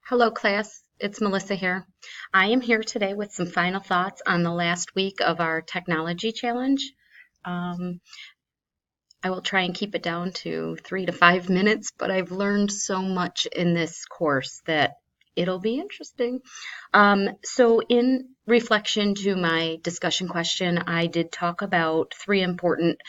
Hello, class. It's Melissa here. I am here today with some final thoughts on the last week of our technology challenge. Um, I will try and keep it down to 3 to 5 minutes, but I've learned so much in this course that it'll be interesting. So, in reflection to my discussion question, I did talk about three important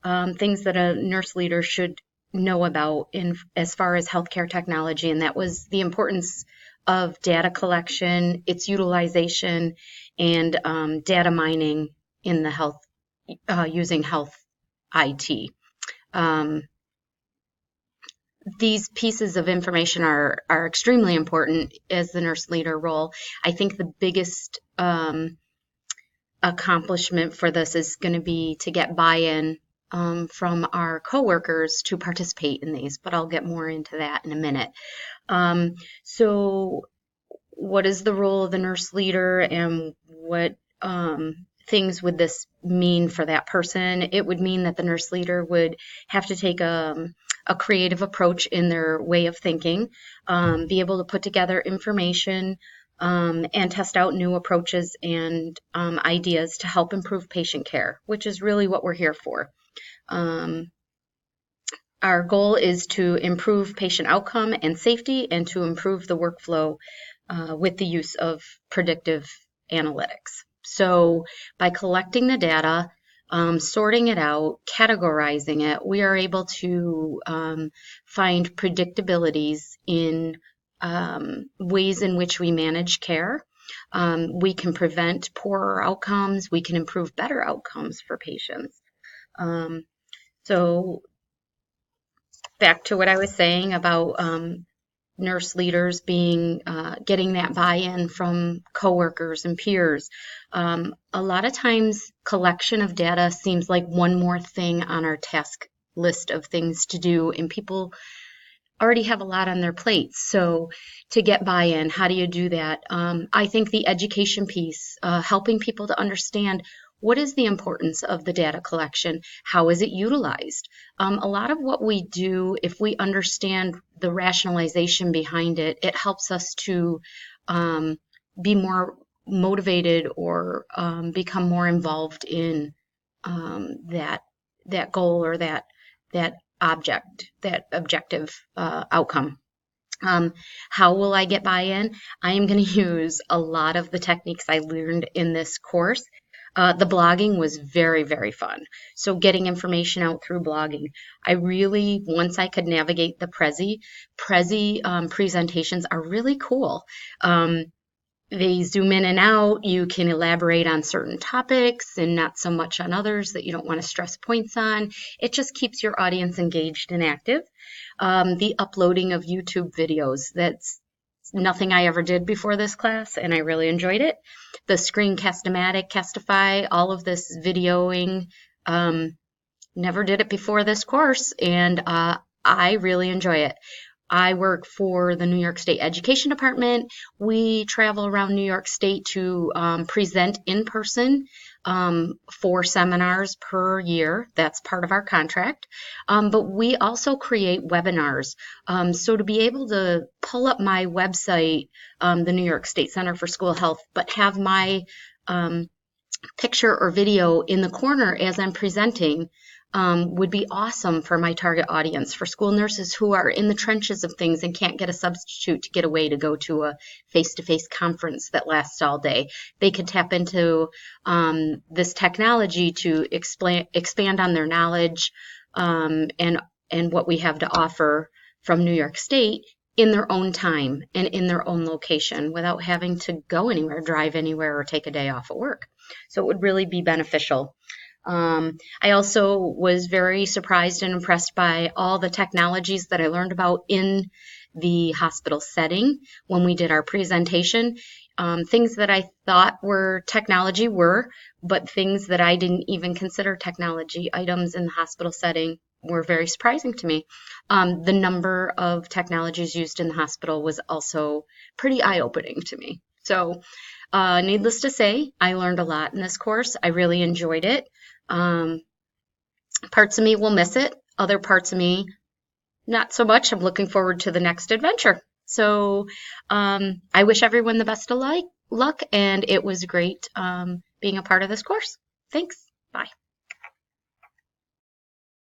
things that a nurse leader should know about in as far as healthcare technology, and that was the importance of data collection, its utilization, and data mining in the health using health IT. Um, these pieces of information are extremely important as the nurse leader role. I think the biggest accomplishment for this is going to be to get buy-in from our coworkers to participate in these, but I'll get more into that in a minute. So what is the role of the nurse leader, and what things would this mean for that person? It would mean that the nurse leader would have to take a creative approach in their way of thinking, be able to put together information, and test out new approaches and ideas to help improve patient care, which is really what we're here for. Our goal is to improve patient outcome and safety, and to improve the workflow with the use of predictive analytics. So by collecting the data, sorting it out, categorizing it, we are able to find predictabilities in ways in which we manage care. We can prevent poorer outcomes. We can improve better outcomes for patients. So back to what I was saying about nurse leaders being getting that buy-in from coworkers and peers. A lot of times collection of data seems like one more thing on our task list of things to do, and people already have a lot on their plates. So to get buy-in, how do you do that? I think the education piece, helping people to understand what is the importance of the data collection? How is it utilized? A lot of what we do, if we understand the rationalization behind it, it helps us to be more motivated or become more involved in that goal, or that objective outcome. How will I get buy-in? I am going to use a lot of the techniques I learned in this course. The blogging was very, very fun. So getting information out through blogging. I really, once I could navigate the Prezi presentations are really cool. They zoom in and out. You can elaborate on certain topics and not so much on others that you don't want to stress points on. It just keeps your audience engaged and active. The uploading of YouTube videos, that's nothing I ever did before this class, and I really enjoyed it. The Screencast-O-Matic, Castify, all of this videoing, never did it before this course, and I really enjoy it. I work for the New York State Education Department. We travel around New York State to present in person 4 seminars per year. That's part of our contract. But we also create webinars. So to be able to pull up my website, the New York State Center for School Health, but have my picture or video in the corner as I'm presenting, would be awesome for my target audience, for school nurses who are in the trenches of things and can't get a substitute to get away to go to a face-to-face conference that lasts all day. They could tap into this technology to expand on their knowledge, and what we have to offer from New York State in their own time and in their own location, without having to go anywhere, drive anywhere, or take a day off of work. So it would really be beneficial. I also was very surprised and impressed by all the technologies that I learned about in the hospital setting when we did our presentation. Things that I thought were technology but things that I didn't even consider technology items in the hospital setting were very surprising to me. The number of technologies used in the hospital was also pretty eye-opening to me. So needless to say, I learned a lot in this course. I really enjoyed it. Parts of me will miss it. Other parts of me, not so much. I'm looking forward to the next adventure. So I wish everyone the best of luck, and it was great being a part of this course. Thanks. Bye.